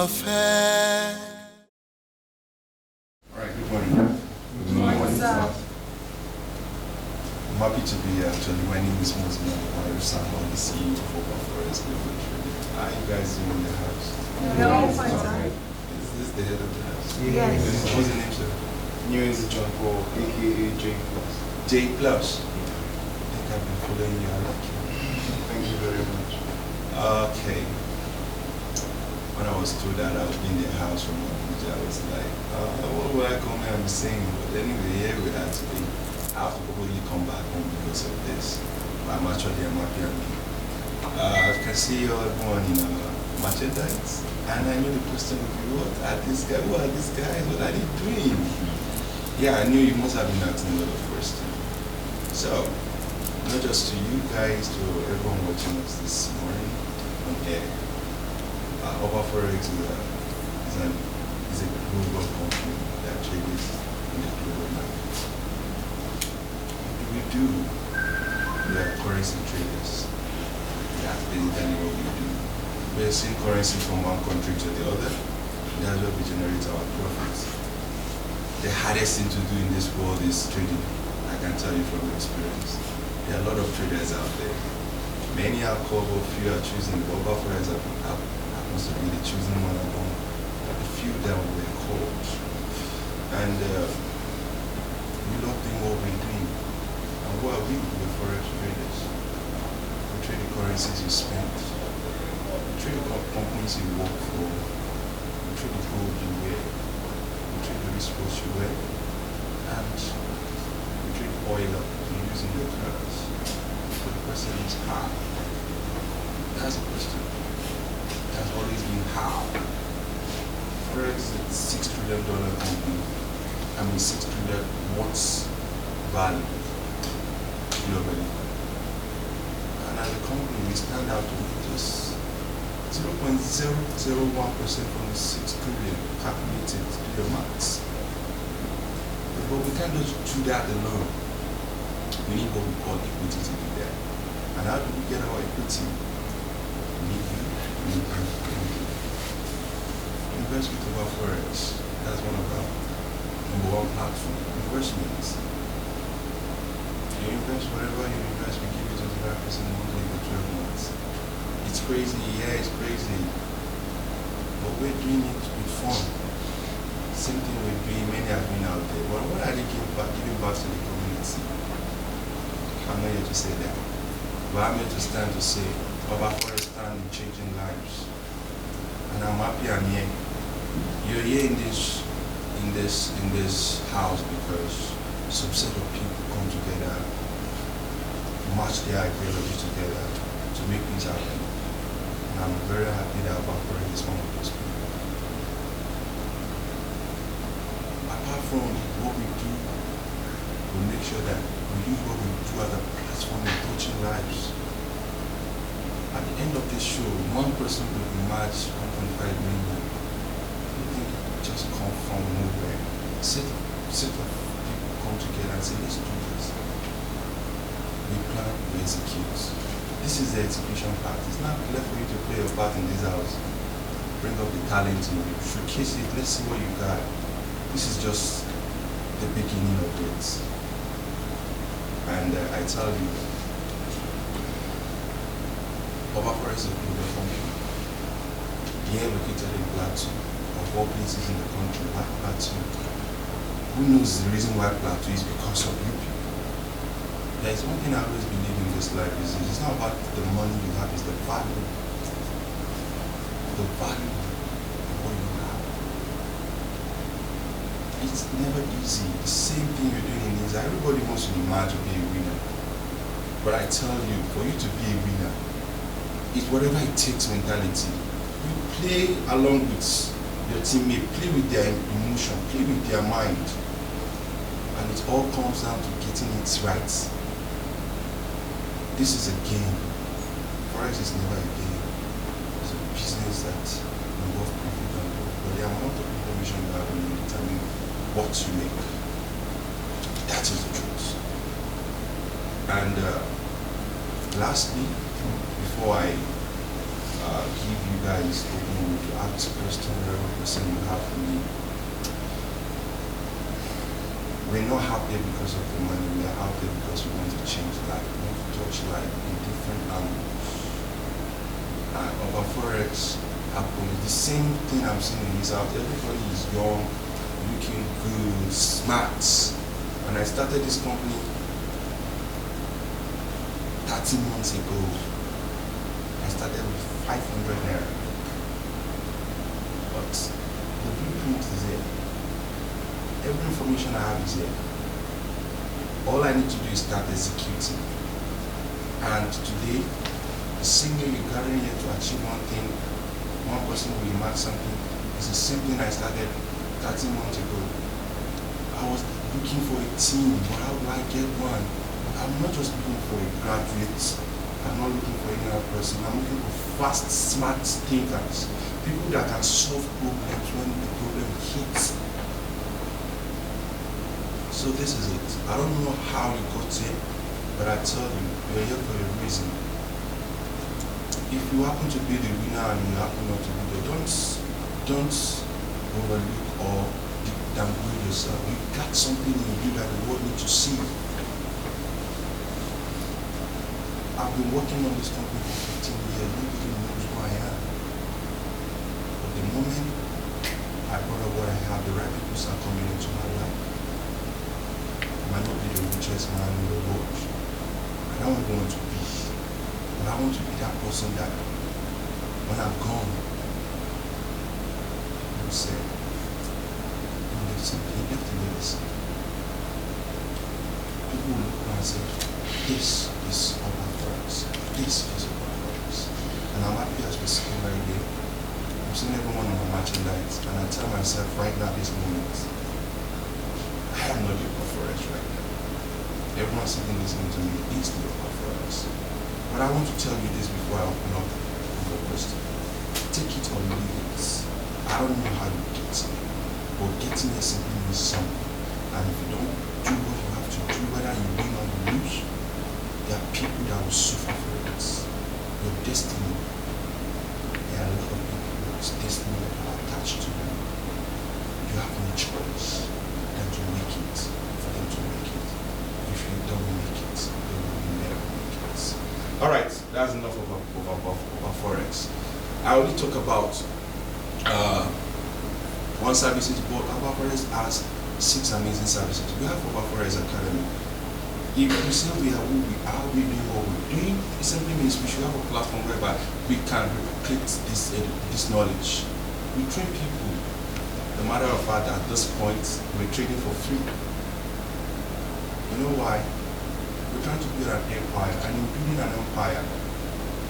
Fed. All right, good morning. Good morning. What's up? I'm happy to be here. Actually, my name is Muslim Sam. I'm the CEO of OBA FOREX. How are you guys doing in the house? No, fine, sir. Is this the head of the house? Yes. What's the name, sir? New is John Paul, aka J Plus. J Plus. I think I've been following you. I like you. Thank you very much. Okay. When I was told that I would be in the house from Abuja, I was like, what would I come here and be saying? But anyway, here we are today. I have to probably come back home because of this. But I'm happy I'm here. I can see everyone in merchandise. And I knew the question would be, what are these guys? Who are these guys? What are they doing? Yeah, I knew you must have been asking a lot of questions. So, not just to you guys, to everyone watching us this morning on air. OBA FOREX is a global company that trades in the global market. What do we do? We are currency traders. That's basically what we do. We are seeing currency from one country to the other. That's where we generate our profits. The hardest thing to do in this world is trading. I can tell you from experience. There are a lot of traders out there. Many are called, but few are choosing. OBA FOREX happens to be the choosing one among the few that were called. And we love doing what we're doing. And what are we? We're forex traders. We trade the currencies you spend. We trade the companies you work for. We trade the gold you wear. We trade the wristwatch you wear. And we trade oil you use in your cars. So the question is how? That's the question. Has always been how. FOREX is a $6 trillion company. I mean, $6 trillion what's value globally. And as a company, we stand out to just 0.001% from the 6 trillion calculated to your max. But we can't just do that alone. We need what we call equity to do that. And how do we get our equity? We need you. Invest with OBA FOREX. That's one of our #1 platform investments. You invest whatever you invest, we give you 25% monthly for 12 months. It's crazy, yeah, it's crazy. But we're doing it with fun. Same thing we're doing, many are doing out there. But what are they giving back to the community? I'm not here to say that. But I'm here to stand to say, OBA FOREX stand in changing lives. And I'm happy I'm here. You're here in this house because some set of people come together, match their ideology together to make things happen. And I'm very happy that OBA FOREX is one of those people. Apart from what we do, we make sure that we use what we do as a platform in touching lives. At the end of this show, one person will emerge 1.5 million. You think it just come from nowhere. Set of people come together and say, let's do this. We plan, we execute. This is the execution part. It's not left for you to play your part in this house. Bring up the talent in you, showcase it, let's see what you got. This is just the beginning of it. And I tell you, OBA FOREX is a global company. Here located in Plateau, of all places in the country. Why Plateau? Who knows the reason why Plateau is because of you people. There is one thing I always believe in this life is it's not about the money you have, it's the value. The value of what you have. It's never easy. The same thing you're doing in this. Everybody wants to emerge to be a winner. But I tell you, for you to be a winner, it's whatever it takes mentality. You play along with your teammate, play with their emotion, play with their mind. And it all comes down to getting it right. This is a game. FOREX is never a game. It's a business that involves profit and growth. But the amount of information you have will determine what you make. That is the truth. And lastly, before I give you guys open to ask question, whatever question you have for me. We're not happy because of the money, we are happy because we want to change life, we want to touch life in different angles. About Forex, the same thing I'm seeing is out. Everybody is young, looking good, smart. When I started this company 13 months ago, I started with 500 naira. But the blueprint is here. Every information I have is here. All I need to do is start executing. And today, the same way you're gathering here to achieve one thing, one person will mark something, it's the same thing I started 13 months ago. I was looking for a team, but how do I get one? I'm not just looking for a graduate. I'm not looking for any other person. I'm looking for fast, smart thinkers. People that can solve problems when the problem hits. So this is it. I don't know how you got here, but I tell you, you're here for a reason. If you happen to be the winner and you happen not to be there, don't overlook or downgrade yourself. You got something in you that the world needs to see. I've been working on this company for 15 years. Nobody knows who I am. But the moment I brought up what I have, the right people start coming into my life. I might not be the richest man in the world. I don't want to be. But I want to be that person that when I'm gone, people will say, you left something, you left a legacy. People will look around and say, this is OBA FOREX. This is OBA FOREX. And I'm happy as we're sitting right here. I'm seeing everyone on my merchandise, and I tell myself right now, this moment, I am not the OBA FOREX right now. Everyone sitting listening to me is the OBA FOREX. But I want to tell you this before I open up the question. Take it or leave it. I don't know how you get it, but getting it simply means something. And if you don't do what you have to do, whether you win or you lose, there are people that will suffer for it. Your destiny, there are a lot of people whose destiny are attached to you. You have no choice than to make it, for them to make it. If you don't make it, they will never make it. All right, that's enough of Forex. I only talk about one services, but OBA FOREX has 6 amazing services. We have OBA FOREX Academy. If we say we are who we are, we doing what we're doing, it simply means we should have a platform whereby we can replicate this knowledge. We train people. The matter of fact, at this point, we're trading for free. You know why? We're trying to build an empire, and in building an empire,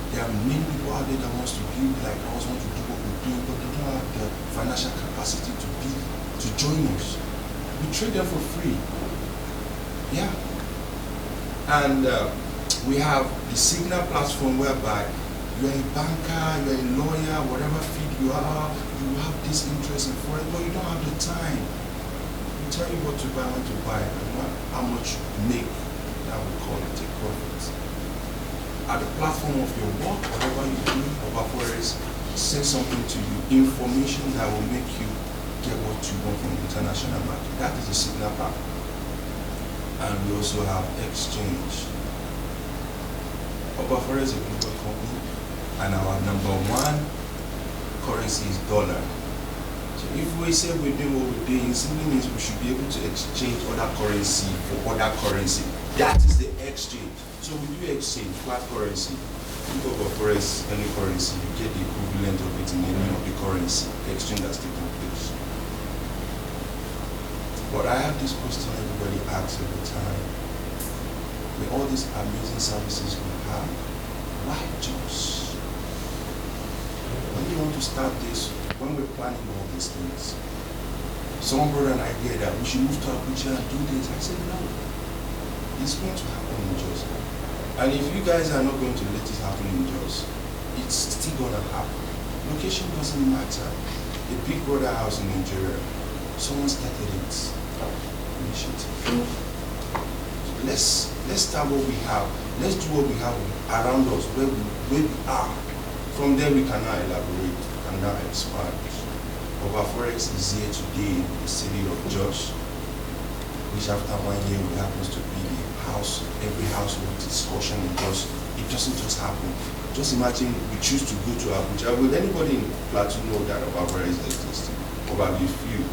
there are many people out there that wants to build like us, want to do what we're doing, but they don't have the financial capacity to join us. We trade them for free. Yeah. And we have the Signal platform whereby you're a banker, you're a lawyer, whatever field you are, you have this interest in forex, but you don't have the time. We tell you what to buy, what to buy, and how much you make. That we call it a profit. At the platform of your work, whatever you do, OBA FOREX send something to you, information that will make you get what you want from the international market. That is the Signal platform. And we also have exchange. OBA FOREX is a global company, and our #1 currency is dollar. So if we say we're doing what we're doing, it simply means we should be able to exchange other currency for other currency. That is the exchange. So we do exchange, flat currency. If OBA FOREX any currency, you get the equivalent of it in any of the currency, the exchange that's taking place. But I have this question everybody asks every time. With all these amazing services we have, why just? When you want to start this, when we're planning all these things, someone brought an idea that we should move to Abuja and do this. I said, no, it's going to happen in Jos. And if you guys are not going to let it happen in Jos, it's still going to happen. Location doesn't matter. The Big Brother house in Nigeria, someone started it. Initiative. Let's start what we have. Let's do what we have around us, where we are. From there, we can now elaborate, we can now expand. OBA FOREX is here today in the city of Jos, which after 1 year we happens to be the house, every household discussion in Jos. It doesn't just happen. Just imagine we choose to go to Abuja. Will anybody in Plateau know that OBA FOREX exists? Probably few.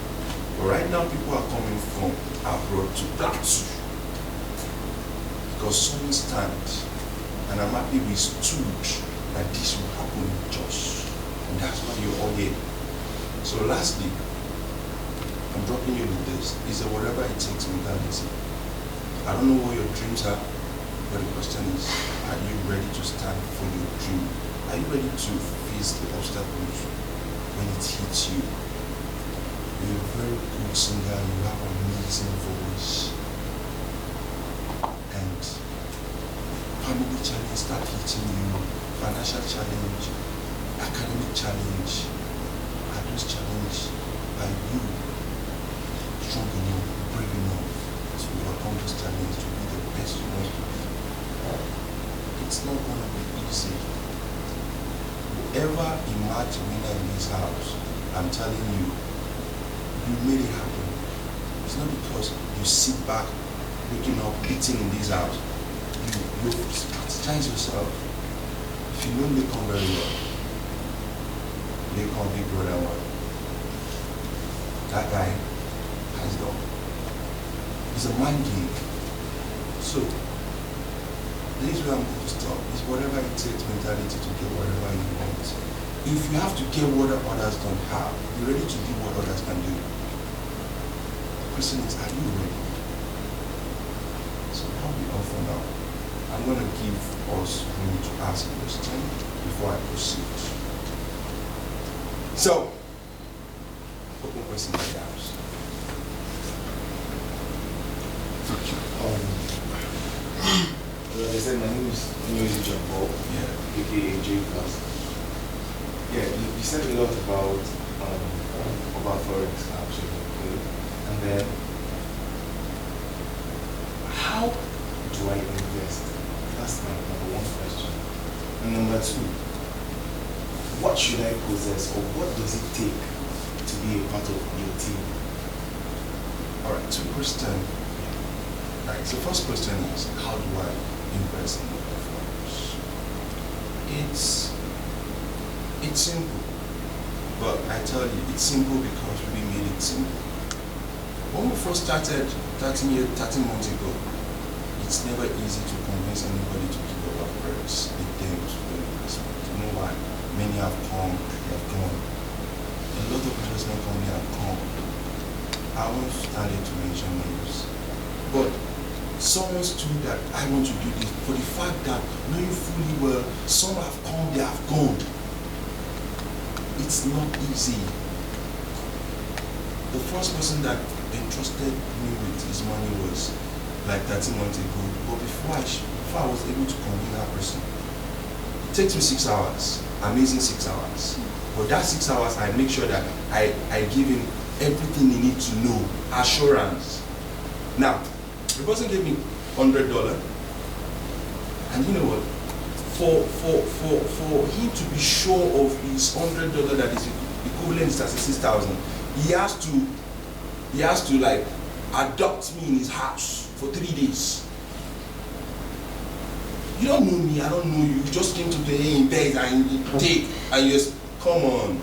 But right now, people are coming from abroad to Plateau because someone stand, and I'm happy we stood that this will happen in Jos, and that's why you're all here. So lastly, I'm dropping you with this. It's a whatever it takes mentality. I don't know what your dreams are, but the question is, are you ready to stand for your dream? Are you ready to face the obstacles when it hits you? You're a very good singer, you have an amazing voice. And family challenge start hitting you, financial challenge, academic challenge. Are those challenges, are you strong enough, brave enough to overcome those challenges to be the best you want to be? It's not gonna be easy. Whoever emerged winner in this house, I'm telling you, you made it happen. It's not because you sit back, waking up, eating in this house. You strategize yourself. If you know Lincoln very well, Lincoln big brother one, that guy has done. It's a mind game. So, this is where I'm going to stop. It's whatever it takes mentality to get whatever you want. If you have to get what others don't have, be ready to do what others can do. The question is, are you ready? So that'll be all for now. I'm going to give us room to ask a question before I proceed. So, open question in the house. As I said, my name is John Paul, aka J Plus. Yeah, you said a lot about FOREX actually, okay? And then how do I invest? That's my number one question. And number two, what should I possess, or what does it take to be a part of your team? All right, so question. All right, so first question is, how do I invest in the performance? It's simple, but I tell you, it's simple because we made it simple. When we first started 13 months ago, it's never easy to convince anybody to give up FOREX. It dams for the investment. You know why? Many have come, they have gone. A lot of investment companies have come. I won't stand here to mention names, but someone stood that I want to do this for the fact that knowing fully well some have come, they have gone. It's not easy. The first person that entrusted me with his money was like 13 months ago, but before I was able to convince that person, it takes me 6 hours, amazing 6 hours. But that 6 hours, I make sure that I give him everything he needs to know, assurance. Now, the person gave me $100, and you know what? For him to be sure of his $100 that is equivalent to 36,000, he has to like adopt me in his house for 3 days. You don't know me, I don't know you. You just came to play in bed and you take and you just come on.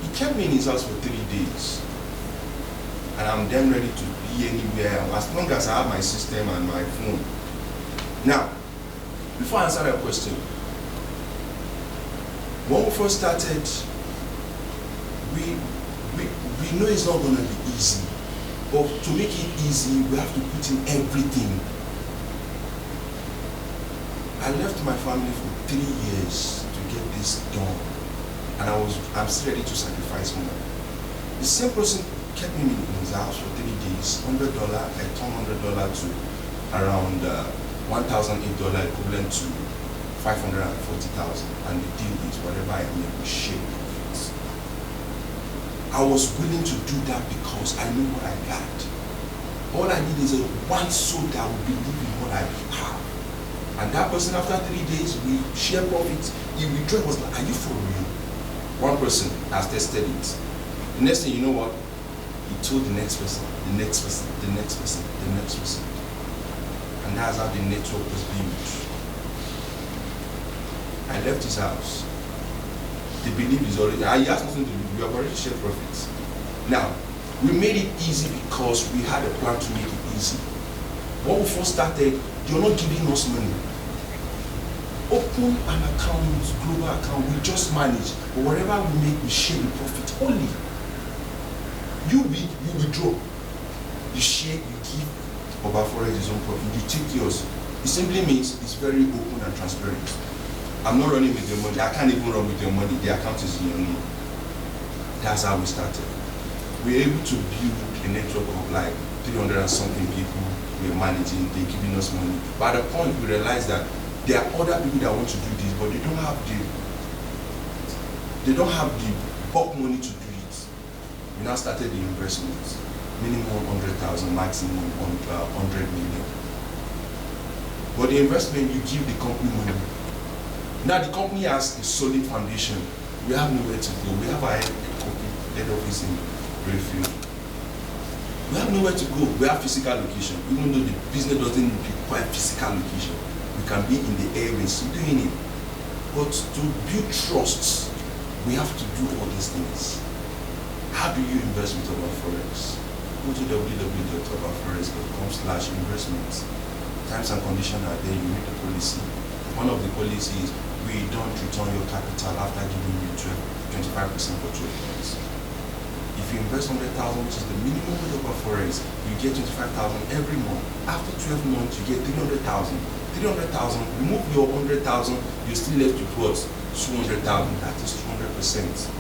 He kept me in his house for 3 days, and I'm then ready to be anywhere as long as I have my system and my phone. Now, before I answer that question, when we first started, we know it's not going to be easy, but to make it easy, we have to put in everything. I left my family for 3 years to get this done, and I'm still ready to sacrifice more. The same person kept me in his house for 3 days, $100. I turned $100 to around $1,008, equivalent to 540,000, and the deal is whatever I make, we share profits. I was willing to do that because I know what I got. All I need is one soul that will believe in what I have. And that person, after 3 days, we share profits. He withdrew. Was like, are you for real? One person has tested it. The next thing you know what? He told the next person, the next person, the next person, the next person. And that's how the network was built. I left his house. The belief is already, he has nothing to do. We have already shared profits. Now, we made it easy because we had a plan to make it easy. When we first started, you're not giving us money. Open an account, global account, we just manage. But whatever we make, we share the profit only. You withdraw. You share, you give OBA FOREX his own profit. You take yours. It simply means it's very open and transparent. I'm not running with your money. I can't even run with your money. The account is in your name. That's how we started. We were able to build a network of like 300 and something people we're managing. They're giving us money. But at the point we realized that there are other people that want to do this, but they don't have the bulk money to do it. We now started the investment. Minimum 100,000, maximum 100 million. But the investment, you give the company money. Now the company has a solid foundation. We have nowhere to go. We have our head office in Greyfield. We have nowhere to go. We have physical location. Even though the business doesn't require physical location, we can be in the airways doing it. But to build trust, we have to do all these things. How do you invest with OBA FOREX? Go to www.obaforex.com/investments. Terms and conditions are there. You read the policy. One of the policies, we don't return your capital after giving you 25% for 12 months. If you invest 100,000, which is the minimum with OBA FOREX, you get 25,000 every month. After 12 months, you get 300,000. 300,000, remove your 100,000, you're still left with what? 200,000. That is 200%.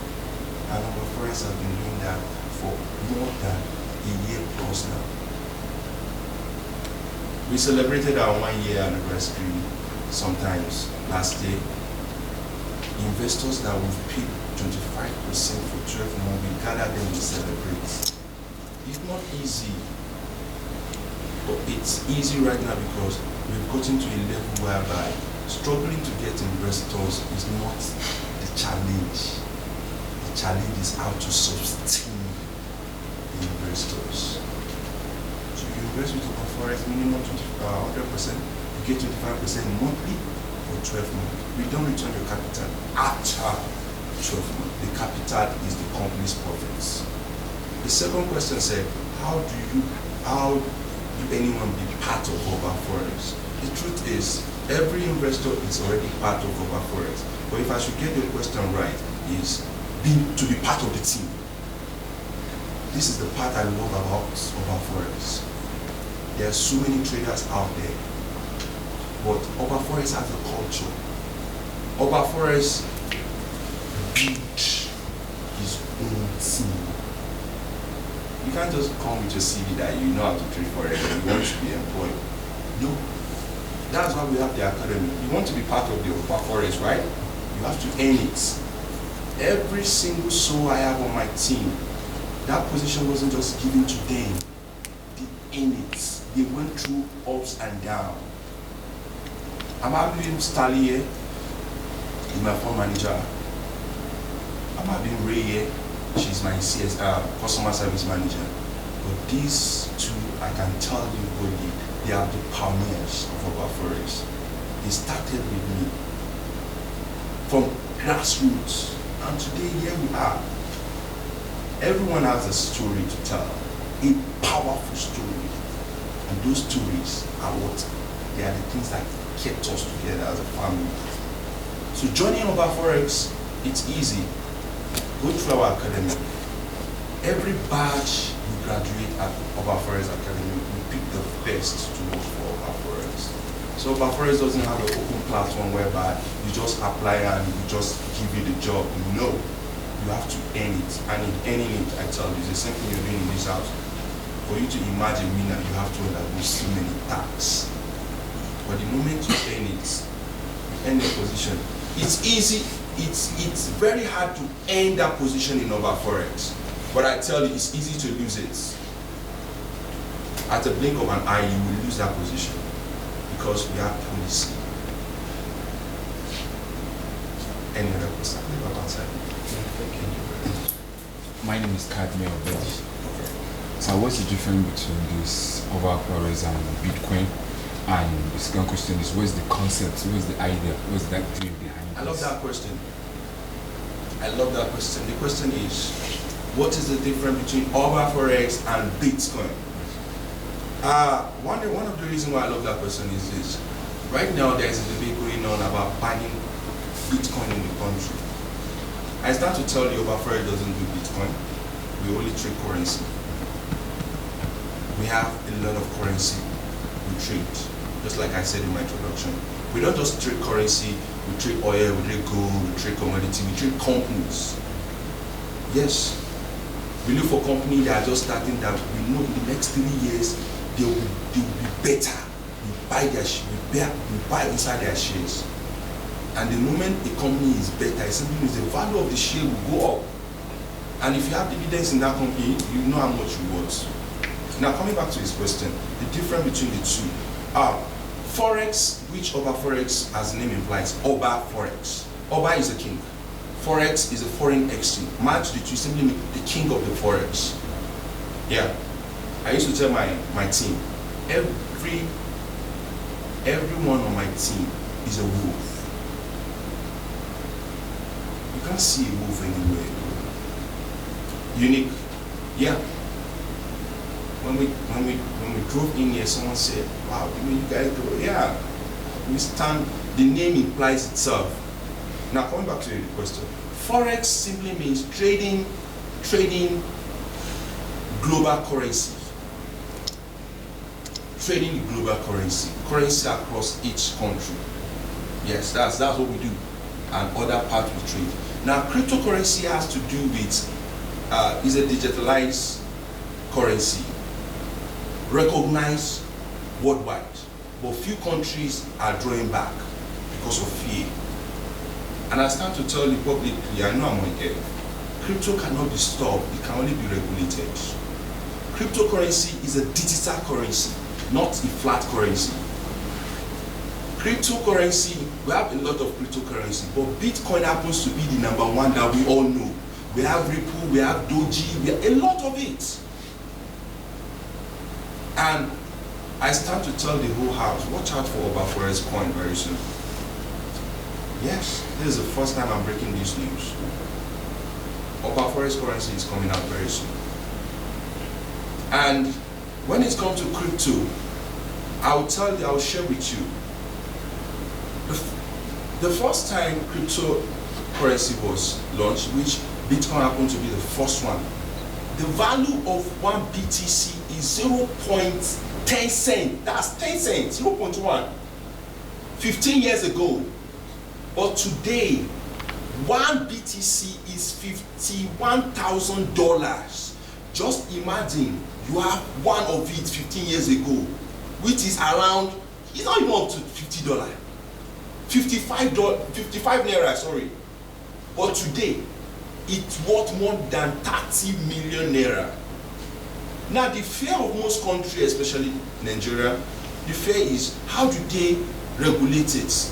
And OBA FOREX has been doing that for more than a year plus now. We celebrated our 1-year anniversary sometimes last year. Investors that we've paid 25% for 12 months, we gather them to celebrate. It's not easy, but it's easy right now because we've gotten to a level whereby struggling to get investors is not the challenge. The challenge is how to sustain the investors. So you invest with OBA FOREX minimum 100%, you get 25% monthly for 12 months. We don't return your capital after 12 months. The capital is the company's profits. The second question said, how do anyone be part of OBA FOREX? The truth is, every investor is already part of OBA FOREX. But if I should get the question right, is to be part of the team. This is the part I love about OBA FOREX. There are so many traders out there, but OBA FOREX has a culture. OBA FOREX built his own team. You can't just come with your CV that you know how to trade forex and you want to be employed. No. That's why we have the academy. You want to be part of the OBA FOREX, right? You have to earn it. Every single soul I have on my team, that position wasn't just given to them. They earned it. They went through ups and downs. I'm having Stanley here, he's my fund manager. I'm having Ray here, she's my customer service manager. But these two, I can tell you boldly, they are the pioneers of OBA FOREX. They started with me from grassroots, and today here we are. Everyone has a story to tell, a powerful story. And those stories are what? They are the things that kept us together as a family. So joining OBA FOREX, it's easy. Go through our academy. Every batch you graduate at OBA FOREX Academy, we pick the best to work for OBA FOREX. So OBA FOREX doesn't have an open platform whereby you just apply and we just give you the job. No, you have to earn it. And in earning it, I tell you, it's the same thing you're doing in this house. For you to imagine me now, you have to undergo so many tasks. But the moment you earn it, you earn the position. It's easy, it's very hard to earn that position in OBA FOREX. But I tell you, it's easy to lose it. At the blink of an eye, you will lose that position. Because we have policy. any representative outside. Thank you very much. My name is Kadmi Obedi. So what's the difference between this OBA FOREX and Bitcoin? And the second question is, what's the concept, what's the idea, what's that dream behind it? I love that question. I love that question. The question is, what is the difference between OBA FOREX and Bitcoin? One of the reasons why I love that question is this. Right now, there is a debate going on about banning Bitcoin in the country. I start to tell you OBA FOREX doesn't do Bitcoin. We only trade currency. We have a lot of currency we trade, just like I said in my introduction. We don't just trade currency, we trade oil, we trade gold, we trade commodity, we trade companies. Yes, we look for companies that are just starting that we know in the next 3 years they will be better. We buy their we buy inside their shares. And the moment a company is better, it simply means the value of the share will go up. And if you have dividends in that company, you know how much you want. Now coming back to his question, the difference between the two. Forex, which OBA FOREX, as the name implies, OBA FOREX. OBA is a king. Forex is a foreign exchange. Match the two simply means the king of the Forex. Yeah. I used to tell my team, everyone on my team is a wolf. You can't see a wolf anywhere. Unique. Yeah. When we drove in here, someone said, wow, you guys drove. Yeah. We stand, the name implies itself. Now coming back to the question. Forex simply means trading global currency. Trading the global currency across each country. Yes, that's what we do. And other parts we trade. Now cryptocurrency has to do with is a digitalized currency, recognized worldwide, but few countries are drawing back because of fear. And I stand to tell you publicly, I know I'm on air, crypto cannot be stopped, it can only be regulated. Cryptocurrency is a digital currency, not a flat currency. Cryptocurrency, we have a lot of cryptocurrency, but Bitcoin happens to be the number one that we all know. We have Ripple, we have Doji, we have a lot of it. And I stand to tell the whole house, watch out for OBA FOREX coin very soon. Yes, this is the first time I'm breaking this news. OBA FOREX currency is coming out very soon. And when it comes to crypto, I'll share with you. The first time cryptocurrency was launched, which Bitcoin happened to be the first one, the value of 1 BTC is 0.10 cents. That's 10 cents, 0.1. 15 years ago. But today, 1 BTC is $51,000. Just imagine you have one of it 15 years ago, which is around, it's not even up to $50. 55 naira, sorry. But today, it's worth more than 30 million naira. Now, the fear of most countries, especially Nigeria, the fear is, how do they regulate it?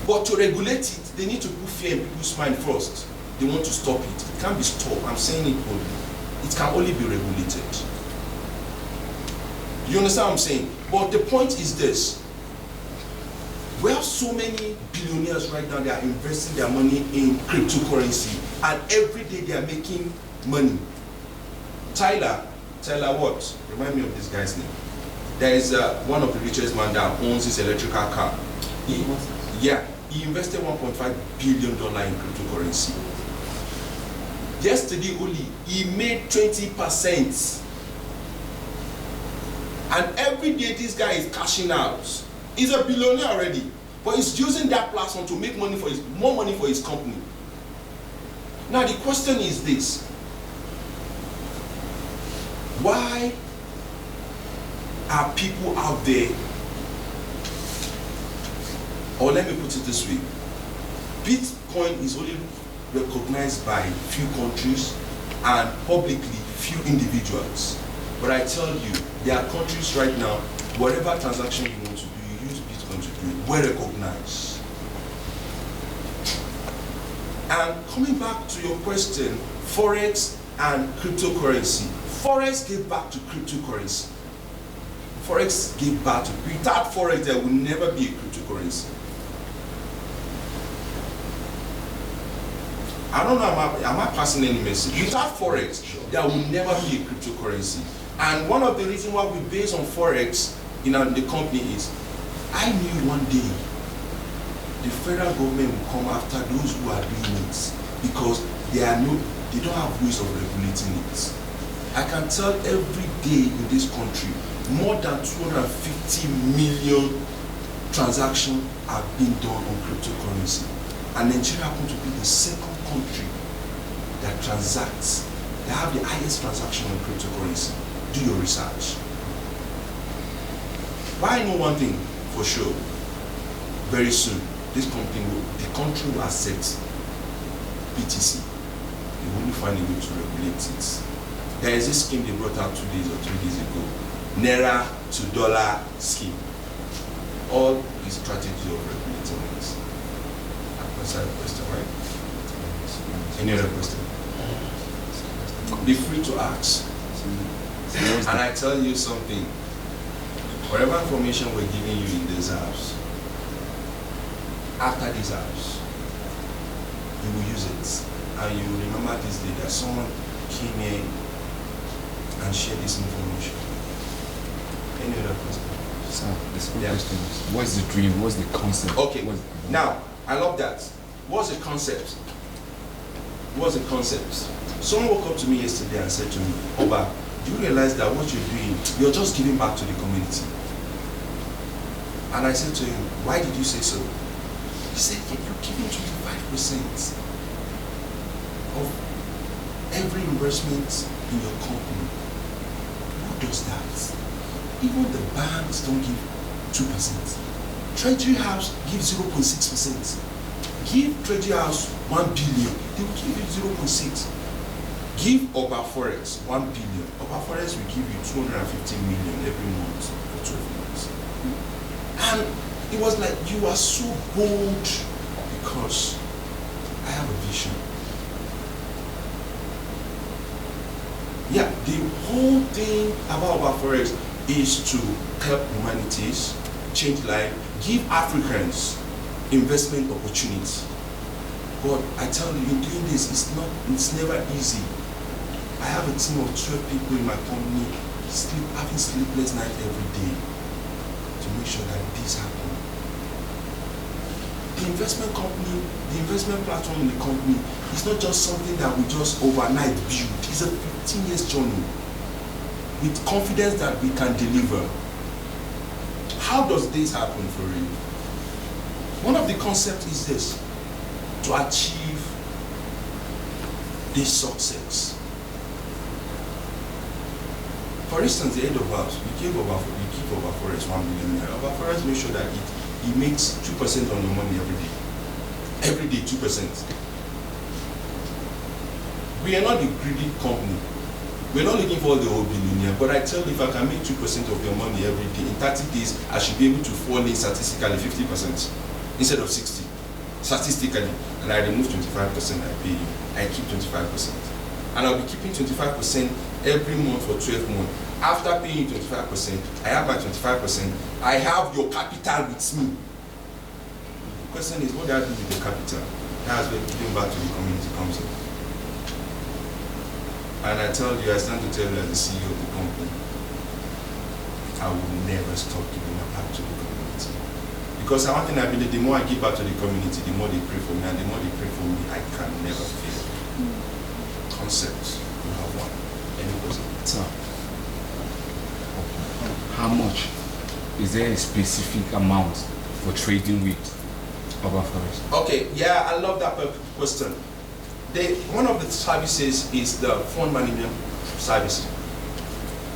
But to regulate it, they need to put fear in people's mind first. They want to stop it. It can't be stopped. I'm saying it boldly. It can only be regulated. You understand what I'm saying? But the point is this. We have so many billionaires right now, they are investing their money in cryptocurrency, and every day they are making money. Tyler what? Remind me of this guy's name. There is one of the richest man that owns this electrical car. He invested $1.5 billion in cryptocurrency. Yesterday only, he made 20%. And every day this guy is cashing out. He's a billionaire already, but he's using that platform to make money more money for his company. Now the question is this: why are people out there, or let me put it this way, Bitcoin is only recognized by few countries and publicly few individuals. But I tell you, there are countries right now, whatever transaction you want to do, you use Bitcoin to do it, well recognized. And coming back to your question, Forex and cryptocurrency. Forex gave back to cryptocurrency. Forex gave back to, without Forex there will never be a cryptocurrency. I don't know, am I passing any message? Without Forex, there will never be a cryptocurrency. And one of the reasons why we base on Forex in the company is, I knew one day the federal government will come after those who are doing it because they don't have ways of regulating it. I can tell every day in this country, more than 250 million transactions are being done on cryptocurrency. And Nigeria happens to be the second country that transacts, that have the highest transaction on cryptocurrency. Do your research. But I know one thing for sure, very soon, the country will accept BTC. They will only find a way to regulate it. There is this scheme they brought out 2 days or 3 days ago, Naira to dollar scheme. All is strategy of regulating it. That's a question, right? Any other question? Be free to ask. And I tell you something, whatever information we're giving you in this house, after this house, you will use it. And you will remember this day that someone came in and shared this information. Any other question? Sir, this question is, what's the dream? What's the concept? Okay, now, I love that. What's the concept? What's the concept? Someone woke up to me yesterday and said to me, Oba, do you realize that what you're doing, you're just giving back to the community? And I said to him, why did you say so? He said, you're giving 25% of every investment in your company. Who does that? Even the banks don't give 2%. Treasury House gives 0.6%. Give Treasury House 1 billion, they will give you 0.6. Give OBA FOREX 1 billion. OBA FOREX will give you 250 million every month for 12 months. And it was like, you are so bold because I have a vision. Yeah, the whole thing about OBA FOREX is to help humanities, change life, give Africans investment opportunities. But I tell you, in doing this, it's never easy. I have a team of 12 people in my company having sleepless night every day to make sure that this happens. The investment company, the investment platform in the company is not just something that we just overnight build. It's a 15 years journey with confidence that we can deliver. How does this happen for you? One of the concepts is this: to achieve this success. For instance, the head of house, we give over FOREX 1 million naira. OBA FOREX make sure that it makes 2% on your money every day. Every day, 2%. We are not a greedy company. We're not looking for the whole billionaire, but I tell you, if I can make 2% of your money every day, in 30 days, I should be able to fall in statistically 50% instead of 60. Statistically, and I remove 25%, I pay you. I keep 25%. And I'll be keeping 25% every month for 12 months. After paying 25%, I have my 25%. I have your capital with me. The question is, what do I do with the capital? That's where giving back to the community comes in. And I tell you, I stand to tell you as the CEO of the company, I will never stop giving back to the community. Because one thing I believe, the more I give back to the community, the more they pray for me, and the more they pray for me, I can never fail. Concepts, you have one. Any question? Sir, how much? Is there a specific amount for trading with OBA FOREX? Okay, yeah, I love that question. One of the services is the fund management service.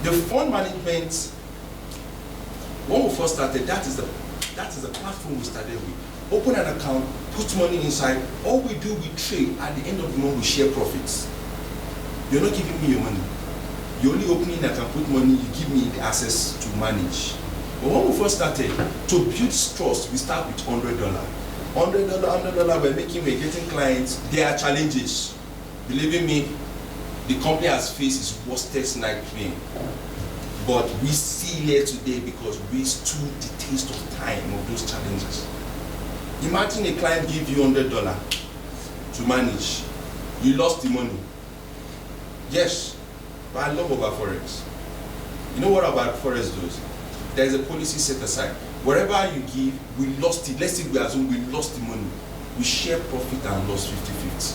The fund management, when we first started, that is the platform we started with. Open an account, put money inside. All we do, we trade. At the end of the month, we share profits. You're not giving me your money. You're only opening an account, put money, you give me the access to manage. But when we first started, to build trust, we start with $100. $100 $100, we're getting clients. There are challenges. Believing me, the company has faced its worstest nightmare. But we see here today because we stood the test of time of those challenges. Imagine a client give you $100 to manage. You lost the money. Yes, but I love OBA FOREX. You know what OBA FOREX does? There is a policy set aside. Wherever you give, we lost it. Let's say we assume we lost the money. We share profit and loss 50-50.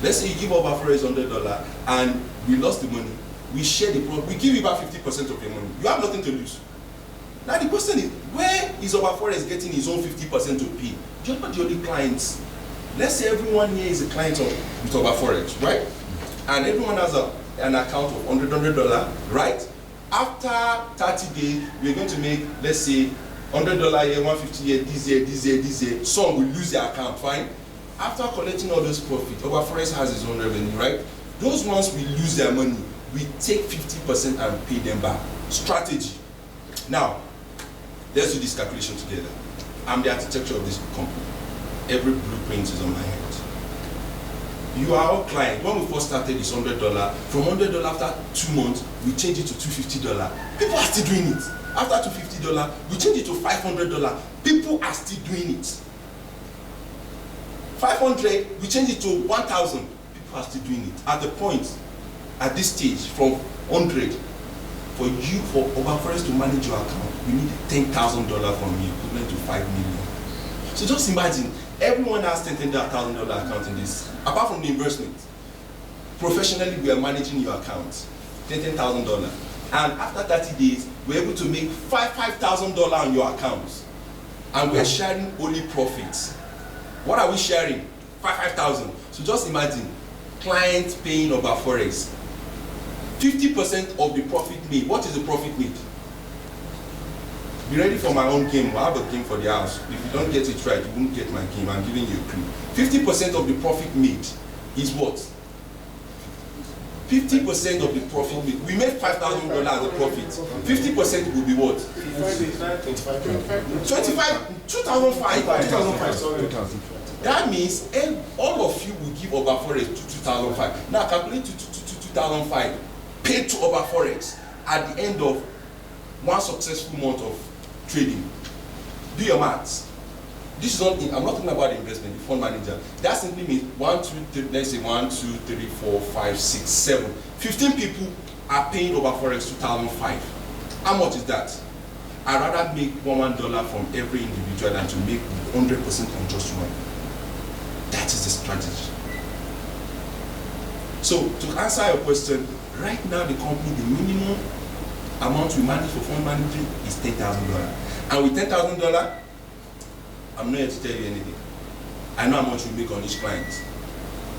Let's say you give OBA FOREX $100 and we lost the money. We share the profit. We give you about 50% of your money. You have nothing to lose. Now the question is, where is OBA FOREX getting his own 50% to pay? You're not the only clients. Let's say everyone here is a client with OBA FOREX, right? And everyone has an account of $100, right? After 30 days, we're going to make, let's say, $100 here, $150 here, this year. Some will lose their account, fine. After collecting all those profits, OBA FOREX has its own revenue, right? Those ones will lose their money. We take 50% and pay them back. Strategy. Now, let's do this calculation together. I'm the architecture of this company. Every blueprint is on my head. You are our client. When we first started, it's $100. From $100 after 2 months, we change it to $250. People are still doing it. After $250, we change it to $500. People are still doing it. 500, we change it to 1,000. People are still doing it. At the point, at this stage, from 100, for OBA FOREX to manage your account, we need $10,000 from you, equivalent to $5 million. So just imagine, everyone has $10,000 account in this, apart from the investment. Professionally, we are managing your account, $10,000. And after 30 days, we're able to make $5,000 on your account. And we're sharing only profits. What are we sharing? $5,000. So just imagine, clients paying OBA FOREX. 50% of the profit made. What is the profit made? Be ready for my own game. I have a game for the house. If you don't get it right, you won't get my game. I'm giving you a clue. 50% of the profit made is what? 50% of the profit made. We made $5,000 as a profit. 50% will be what? 2005. That means all of you will give OBA FOREX to 2005. Now calculate to 2005. Paid to OBA FOREX at the end of one successful month of trading. Do your maths. This is not, I'm not talking about the investment, the fund manager. That simply means 1, 2, 3, let's say 1, 2, 3, 4, 5, 6, 7. 15 people are paying OBA FOREX 2005. How much is that? I'd rather make $1 from every individual than to make 100% on just one. That is the strategy. So to answer your question, right now the company, the minimum amount we manage for fund managing is $10,000. And with $10,000, I'm not here to tell you anything. I know how much we make on each client.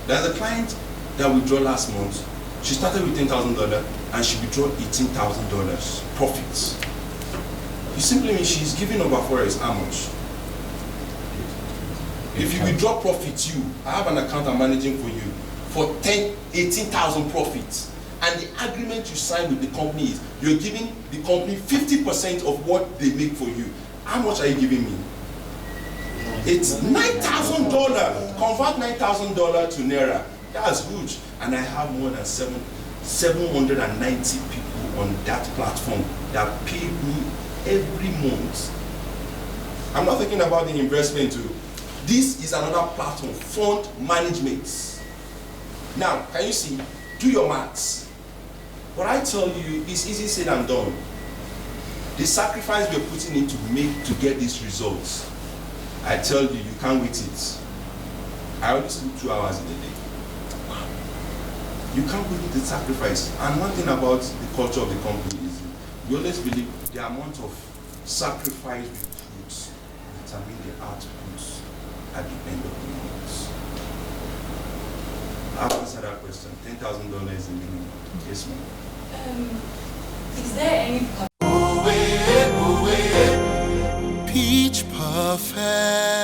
There's a client that withdrew last month. She started with $10,000 and she withdrew $18,000 profits. It simply means she's giving OBA FOREX how much? If you withdraw profits, I have an account I'm managing for you for 18,000 profits. And the agreement you sign with the company is you're giving the company 50% of what they make for you. How much are you giving me? It's $9,000. Convert $9,000 to Naira. That's huge. And I have more than 790 people on that platform that pay me every month. I'm not thinking about the investment too. This is another platform, fund management. Now, can you see? Do your maths. What I tell you is easy said and done. The sacrifice we're putting in to get these results, I tell you, you can't wait it. I only sleep 2 hours in a day. You can't wait the sacrifice. And one thing about the culture of the company is we always believe the amount of sacrifice we put determine the output at the end of the month. I've answered that question. $10,000 is the minimum. Yes, ma'am. Is there any Peach Perfect.